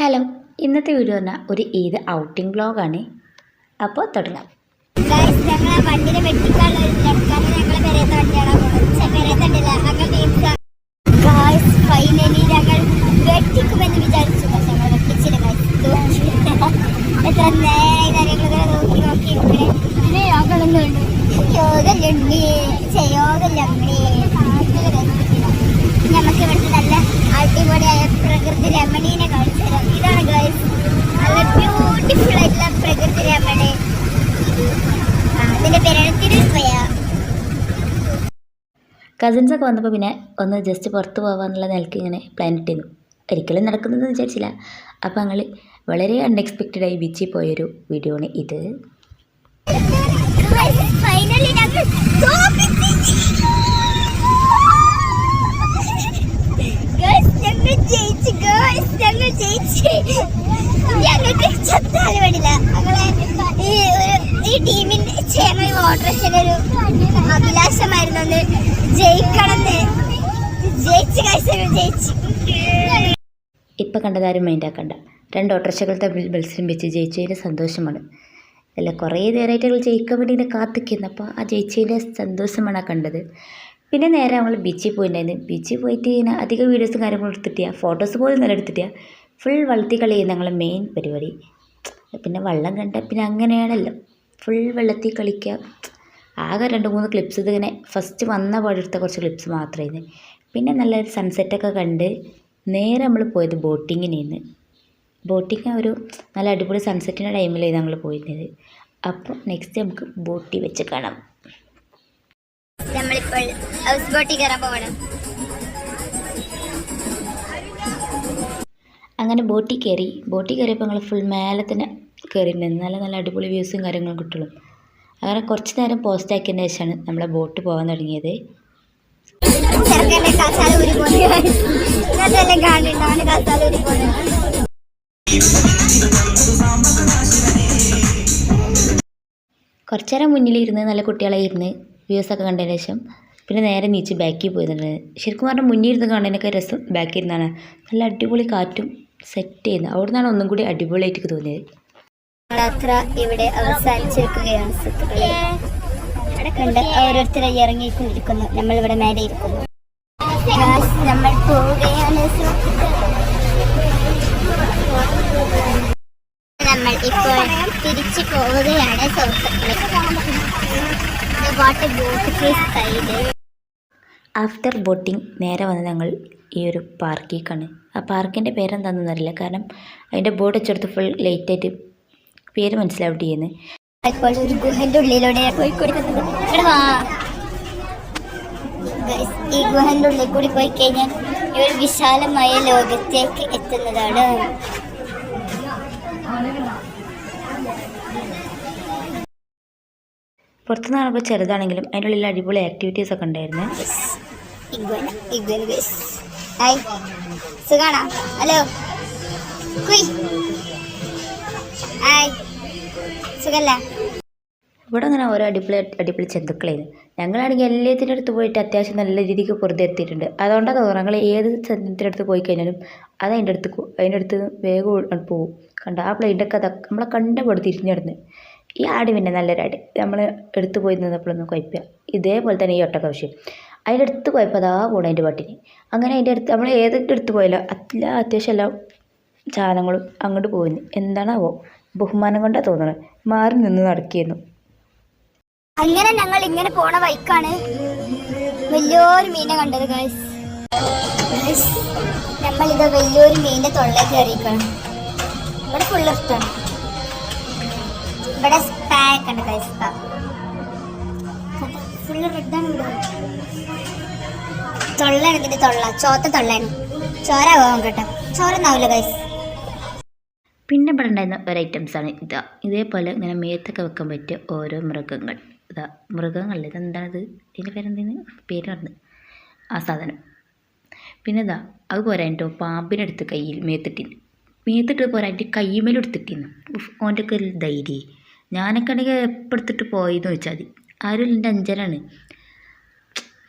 Hello, ഇന്നത്തെ video പറഞ്ഞാൽ ഒരു ഈദ് ഔട്ടിംഗ് വ്ളോഗാണ്. അപ്പോൾ തുടങ്ങാം. ഫൈനലി ഞങ്ങൾ വെട്ടിക്കുമെന്ന് വിചാരിച്ചു, പക്ഷെ ഞങ്ങൾ വെട്ടിച്ചില്ല. എത്ര നേരങ്ങളെ നോക്കി നോക്കി നമുക്ക് ഇവിടുത്തെ നല്ല അടിപൊളിയായ പ്രകൃതി രമണീനെ കാണിച്ചു തരാം. ഇതാണ് ഗൈസ്, നല്ല ബ്യൂട്ടിഫുൾ ആയിട്ടുള്ള പ്രകൃതി രമണി. അതിന്റെ പേരാണ് തിരുപ്പയ. കസിൻസൊക്കെ വന്നപ്പോൾ പിന്നെ ഒന്ന് ജസ്റ്റ് പുറത്ത് പോകാമെന്നുള്ള നിലയ്ക്ക് ഇങ്ങനെ പ്ലാൻ ഇട്ടിരുന്നു. ഒരിക്കലും നടക്കുന്നതെന്ന് വിചാരിച്ചില്ല. അപ്പോൾ ഞങ്ങൾ വളരെ അൺഎക്സ്പെക്റ്റഡായി ബീച്ചിൽ പോയൊരു വീഡിയോ ആണ് ഇത്. ഫൈനലി ഞങ്ങൾ ഞങ്ങൾക്ക് ചത്താലും വേണ്ടില്ല. ഈ ടീമിന്റെ ചേർന്ന ഓട്ടോറിക്ഷയുടെ ഒരു അഭിലാഷമായിരുന്നു ഒന്ന് ജയിക്കണമെന്ന്. ജയിച്ചു. ഇപ്പം കണ്ടതാരും മൈൻഡാക്കണ്ട. 2 ഓട്ടോറിക്ഷകൾ തമ്മിൽ മത്സരം വെച്ച് ജയിച്ചതിൻ്റെ സന്തോഷമാണ്. അല്ല, കുറേ നേരമായിട്ട് ജയിക്കാൻ വേണ്ടി ഇങ്ങനെ കാത്തിക്കുന്നു. അപ്പോൾ ആ ജയിച്ചതിൻ്റെ സന്തോഷമാണ് കണ്ടത്. പിന്നെ നേരെ നമ്മൾ ബീച്ചിൽ പോയിട്ടുണ്ടായിരുന്നു. ബീച്ചിൽ പോയിട്ട് ഇങ്ങനെ അധികം വീഡിയോസും കാര്യങ്ങളും എടുത്തിട്ടില്ല, ഫോട്ടോസ് പോലും നല്ല എടുത്തിട്ടില്ല. ഫുൾ വെള്ളത്തിൽ കളി ചെയ്യുന്ന ഞങ്ങളെ മെയിൻ പരിപാടി. പിന്നെ വെള്ളം കണ്ട പിന്നെ അങ്ങനെയാണല്ലോ, ഫുൾ വെള്ളത്തിൽ കളിക്കുക. ആകെ 2-3 ക്ലിപ്സ് ഇതിങ്ങനെ ഫസ്റ്റ് വന്ന പാടെടുത്ത കുറച്ച് ക്ലിപ്സ് മാത്രമായിരുന്നു. പിന്നെ നല്ലൊരു സൺസെറ്റൊക്കെ കണ്ട് നേരെ നമ്മൾ പോയത് ബോട്ടിങ്ങിനായിരുന്നു. ബോട്ടിങ് ഒരു നല്ല അടിപൊളി സൺസെറ്റിൻ്റെ ടൈമിലായിരുന്നു ഞങ്ങൾ പോയിരുന്നത്. അപ്പോൾ നെക്സ്റ്റ് നമുക്ക് ബോട്ടിൽ വെച്ച് കാണാം. നമ്മളിപ്പോൾ ഹൗസ് ബോട്ടിൽ കയറാൻ പോകണം. അങ്ങനെ ബോട്ടിൽ കയറിയപ്പോൾ ഞങ്ങൾ ഫുൾ മേലെ തന്നെ കയറിയിട്ടുണ്ടായിരുന്നു. നല്ല നല്ല അടിപൊളി വ്യൂസും കാര്യങ്ങളും കിട്ടുള്ളൂ. അങ്ങനെ കുറച്ച് നേരം പോസ്റ്റ് ആക്കിയതിന് ശേഷമാണ് നമ്മളെ ബോട്ട് പോകാൻ തുടങ്ങിയത്. കുറച്ചു നേരം മുന്നിലിരുന്ന് നല്ല കുട്ടികളെ ഇരുന്ന് വ്യൂസൊക്കെ കണ്ടതിന് ശേഷം പിന്നെ നേരെ നീച്ച് ബാക്കിൽ പോയിട്ടുണ്ട്. ശരിക്കും പറഞ്ഞാൽ മുന്നിലിരുന്ന് കാണാനൊക്കെ രസം ബാക്കിൽ ഇരുന്നാണ്. നല്ല അടിപൊളി കാറ്റും സെറ്റ് ചെയ്യുന്നത്. അവിടെ നിന്നാണ് ഒന്നും കൂടി അടിപൊളിയായിട്ട് തോന്നിയത്. യാത്ര ഇവിടെ അവസാനിച്ചിരിക്കുകയാണ്. ഓരോരുത്തരെ ഇറങ്ങിക്കൊണ്ടിരിക്കുന്നു. നമ്മളിവിടെ മേലെ ഇരിക്കുന്നു. നമ്മൾ പോവുകയാണ്. നമ്മൾ ഇപ്പോൾ തിരിച്ചു പോവുകയാണ്. ആഫ്റ്റർ ബോട്ടിങ് നേരെ വന്ന് ഞങ്ങൾ ഈ ഒരു പാർക്കിലേക്കാണ്. ആ പാർക്കിൻ്റെ പേരെന്താണെന്ന് അറിയില്ല, കാരണം അതിൻ്റെ ബോർഡ് വെച്ചെടുത്ത് ഫുൾ ലേറ്റായിട്ട് പേര് മനസ്സിലാവുക ചെയ്യുന്നത്. ഇപ്പോൾ ഒരു ഗുഹന്റെ ഉള്ളിലൂടെ പോയിക്കൊടുക്കുന്നത്. ഈ ഗുഹന്റെ ഉള്ളിൽ കൂടി പോയി കഴിഞ്ഞാൽ ഈ ഒരു വിശാലമായ ലോകത്തേക്ക് എത്തുന്നതാണ്. പുറത്തുനിന്ന് കാണുമ്പോൾ ചെറുതാണെങ്കിലും അതിൻ്റെ ഉള്ളിൽ അടിപൊളി ആക്ടിവിറ്റീസ് ഒക്കെ ഉണ്ടായിരുന്നു. സുഖാണോ? ഹലോ, സുഖല്ല? ഇവിടെ അങ്ങനെ ഓരോ അടിപൊളി ജന്തുക്കളായിരുന്നു. ഞങ്ങളാണെങ്കിൽ എല്ലാത്തിൻ്റെ അടുത്ത് പോയിട്ട് അത്യാവശ്യം നല്ല രീതിക്ക് പുറത്ത് എത്തിയിട്ടുണ്ട്. അതുകൊണ്ടാണ് തോന്നുന്നത് ഞങ്ങൾ ഏത് ജന്തുത്തിൻ്റെ അടുത്ത് പോയി കഴിഞ്ഞാലും അത് അതിൻ്റെ അടുത്ത് വേഗം പോകും. കണ്ട ആ പ്ലെയിൻ്റെ ഒക്കെ നമ്മളെ കണ്ടപോലെ തിരിഞ്ഞിടന്ന്. ഈ ആട് പിന്നെ നല്ലൊരാട് നമ്മൾ എടുത്ത് പോയി നിന്നപ്പോഴൊന്നും കുഴപ്പമില്ല. ഇതേപോലെ തന്നെ ഈ ഒട്ടക്കാവശ്യം അതിൻ്റെ അടുത്ത് കുഴപ്പം അതാ പോകണം അതിൻ്റെ പാട്ടിന്. അങ്ങനെ അതിൻ്റെ അടുത്ത് നമ്മൾ ഏതൊക്കെ എടുത്ത് പോയാലോ അത്യാവശ്യം എല്ലാ സാധനങ്ങളും അങ്ങോട്ട് പോകുന്നു. എന്താണാവോ, ബഹുമാനം കൊണ്ടാണ് തോന്നുന്നത്. മാറി നിന്ന് നടക്കിയിരുന്നു. അങ്ങനെ ഞങ്ങൾ ഇങ്ങനെ പോണ വഴിക്കാണ് വലിയൊരു മീനെ കണ്ടത്. നമ്മളിത് വലിയൊരു മീനിന്റെ തൊള്ളയിൽ കയറിയിരിക്കണം. ഇവിടെ ഫുൾ ഇഷ്ടമാണ്. ഇവിടെ സ്പാക്ക് ഉണ്ട് ഗൈസ്, ഫുള്ള് റെഡാണ്. ഇവിടെ തൊള്ളയാണ് ഇതിന്റെ ചോത്ത തൊള്ളയാണ്. ചോര പോകാൻ കേട്ടോ, ചോരന്നാവില്ല ഗൈസ്. പിന്നെ ഇവിടെ ഉണ്ടായിരുന്ന ഒരു ഐറ്റംസാണ് ഇതേപോലെ ഇങ്ങനെ മേത്തൊക്കെ വെക്കാൻ പറ്റിയ ഓരോ മൃഗങ്ങൾ. മൃഗങ്ങളല്ലേ, ഇതെന്താണത്, ഇതിൻ്റെ പേര് പറഞ്ഞു ആ സാധനം. പിന്നെ അത് പോരാട്ടോ, പാമ്പിനെടുത്ത് കയ്യിൽ മേത്തിട്ട് പോരാ എൻ്റെ കയ്യുമേലും എടുത്തിട്ടിരുന്നു. ഓൻ്റെ ഒക്കെ ഒരു ധൈര്യം. ഞാനൊക്കെ ആണെങ്കിൽ എപ്പോൾ എടുത്തിട്ട് പോയെന്ന് വെച്ചാൽ മതി. ആരും എൻ്റെ അഞ്ചനാണ്.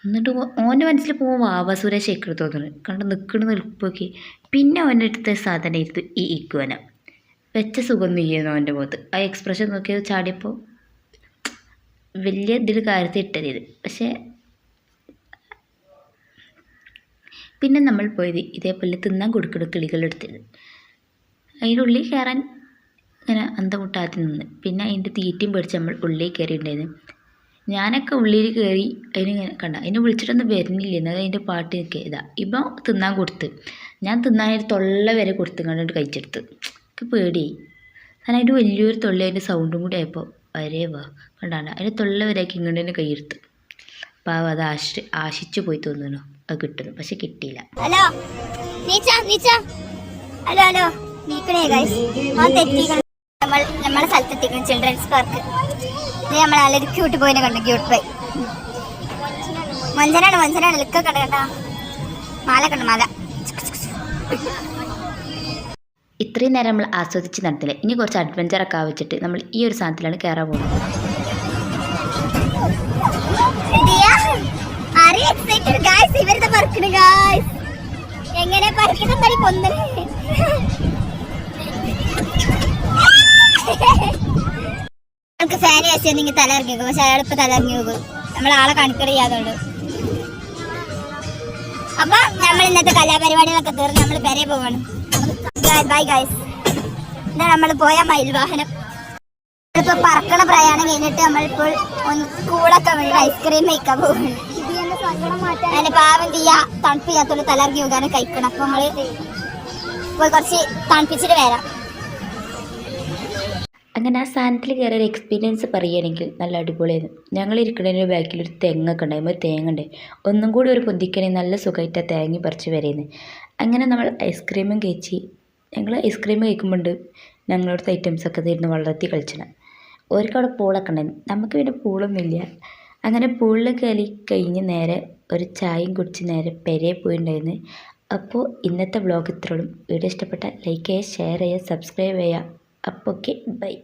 എന്നിട്ട് ഓൻ്റെ മനസ്സിൽ പോകുമ്പോൾ വാവ സുരേഷ് ഇക്കറ് തോന്നുന്നു കണ്ട് നിൽക്കണ നിൽപ്പൊക്കെ. പിന്നെ അവൻ്റെ അടുത്ത സാധനം ഇത് ഈ ഇക്കുവന വെച്ച സുഖം നീയുന്നു അവൻ്റെ മുഖത്ത്. ആ എക്സ്പ്രഷൻ നോക്കിയത് ചാടിയപ്പോൾ വലിയ ഇതിൽ കാര്യത്തിൽ ഇട്ടത് ഇത്. പക്ഷേ പിന്നെ നമ്മൾ പോയത് ഇതേപോലെ തിന്നാൻ കൊടുക്കുന്ന കിളികളെടുത്തത്. അതിൻ്റെ ഉള്ളിൽ കയറാൻ ഇങ്ങനെ അന്തമുട്ടാത്തി നിന്ന്. പിന്നെ അതിൻ്റെ തീറ്റയും പേടിച്ച് നമ്മൾ ഉള്ളിൽ കയറിയിട്ടുണ്ടായിരുന്നു. ഞാനൊക്കെ ഉള്ളിൽ കയറി അതിനിങ്ങനെ കണ്ട അതിനെ വിളിച്ചിട്ടൊന്നും വരുന്നില്ല. എന്നാൽ അതിൻ്റെ പാട്ട് നിൽക്കുക ഇതാ ഇപ്പം തിന്നാൻ കൊടുത്ത്. ഞാൻ തിന്നാനൊരു തൊള്ള വരെ കൊടുത്ത് കണ്ടിട്ട് കഴിച്ചെടുത്ത്. എനിക്ക് പേടിയായി. കാരണം അതിൻ്റെ വലിയൊരു തൊള്ള അതിൻ്റെ സൗണ്ടും കൂടി ആയപ്പോൾ വരേ വാ കണ്ടാണ് അതിൻ്റെ തൊള്ള വരെയൊക്കെ ഇങ്ങോട്ട് തന്നെ കൈയെടുത്ത്. അപ്പോൾ അത് ആശിച്ചു പോയി തോന്നുന്നു അത് കിട്ടുന്നു. പക്ഷെ കിട്ടിയില്ല. ഹലോ ഹലോ ഹലോ നീക്കണേ ഗൈസ്. നമ്മളെ സ്ഥലത്തെത്തിക്കണം ചിൽഡ്രൻസ് പാർക്ക്. ഇത് നമ്മൾ നല്ലൊരു ക്യൂട്ട് പോയിനെ കണ്ടു. ക്യൂട്ട് പോയി മഞ്ചനാണ് ലുക്കൊക്കെ കണ്ട കേട്ടാ. മാല കണ്ടു മാല. ഇത്രയും നേരം നമ്മൾ ആസ്വദിച്ച് നടത്തില്ല. ഇനി കുറച്ച് അഡ്വഞ്ചറൊക്കെ ആവശ്യമായിട്ട് നമ്മൾ ഈ ഒരു സാധനത്തിലാണ് കയറാൻ പോകുന്നത്. എങ്ങനെ പറക്കുന്നത് കൊന്നേ നമുക്ക് ഫാന് വെച്ചാൽ നിങ്ങൾ തലയിറങ്ങി പോകും. പക്ഷെ അയാളിപ്പോൾ തലയിറങ്ങി പോകും. നമ്മളാളെ കണക്കട് ചെയ്യാതുള്ളൂ. അപ്പൊ നമ്മൾ ഇന്നത്തെ കലാപരിപാടികളൊക്കെ തീർന്ന് നമ്മൾ പെരെ പോവാണ്. Bye guys. ഇതാ നമ്മൾ പോയ മയിൽ വാഹനം. നമ്മളിപ്പോൾ പറക്കണ പ്രയാണം കഴിഞ്ഞിട്ട് നമ്മളിപ്പോൾ ഒന്ന് കൂളൊക്കെ വേണ്ടി ഐസ്ക്രീം കഴിക്കാൻ പോവാണ്. അതിന്റെ പാവം തീയാ തണുപ്പ് ചെയ്യാത്തോണ്ട് തലയിറങ്ങി പോകാനും കഴിക്കണം. അപ്പൊ നമ്മള് പോയി കുറച്ച് തണുപ്പിച്ചിട്ട് വരാം. അങ്ങനെ ആ സാധനത്തിൽ കയറിയ ഒരു എക്സ്പീരിയൻസ് പറയുകയാണെങ്കിൽ നല്ല അടിപൊളിയായിരുന്നു. ഞങ്ങൾ ഇരിക്കുന്നതിൻ്റെ ബാക്കിലൊരു തെങ്ങൊക്കെ ഉണ്ടായിരുന്നു. ഒരു തേങ്ങ ഉണ്ട്. ഒന്നും കൂടി ഒരു പൊന്തിക്കണേ നല്ല സുഖമായിട്ട് ആ തേങ്ങ പറിച്ച് വരയുന്നത്. അങ്ങനെ നമ്മൾ ഐസ്ക്രീമും കഴിച്ച് ഞങ്ങൾ ഐസ്ക്രീം കഴിക്കുമ്പോണ്ട് ഞങ്ങളടുത്ത ഐറ്റംസൊക്കെ തരുന്നു വളർത്തി കളിച്ചണം. ഓർക്ക് അവിടെ പൂളൊക്കെ ഉണ്ടായിരുന്നു. നമുക്ക് പിന്നെ പൂളൊന്നുമില്ല. അങ്ങനെ പൂളിൽ കയറി കഴിഞ്ഞ് നേരെ ഒരു ചായയും കുടിച്ച് നേരെ പെരേ പോയിട്ടുണ്ടായിരുന്നു. അപ്പോൾ ഇന്നത്തെ വ്ളോഗ് ഇത്രയോളം. വീഡിയോ ഇഷ്ടപ്പെട്ടാൽ ലൈക്ക് ചെയ്യുക, ഷെയർ ചെയ്യുക, സബ്സ്ക്രൈബ് ചെയ്യുക. അപ്പോൾ ഓക്കെ ബൈ.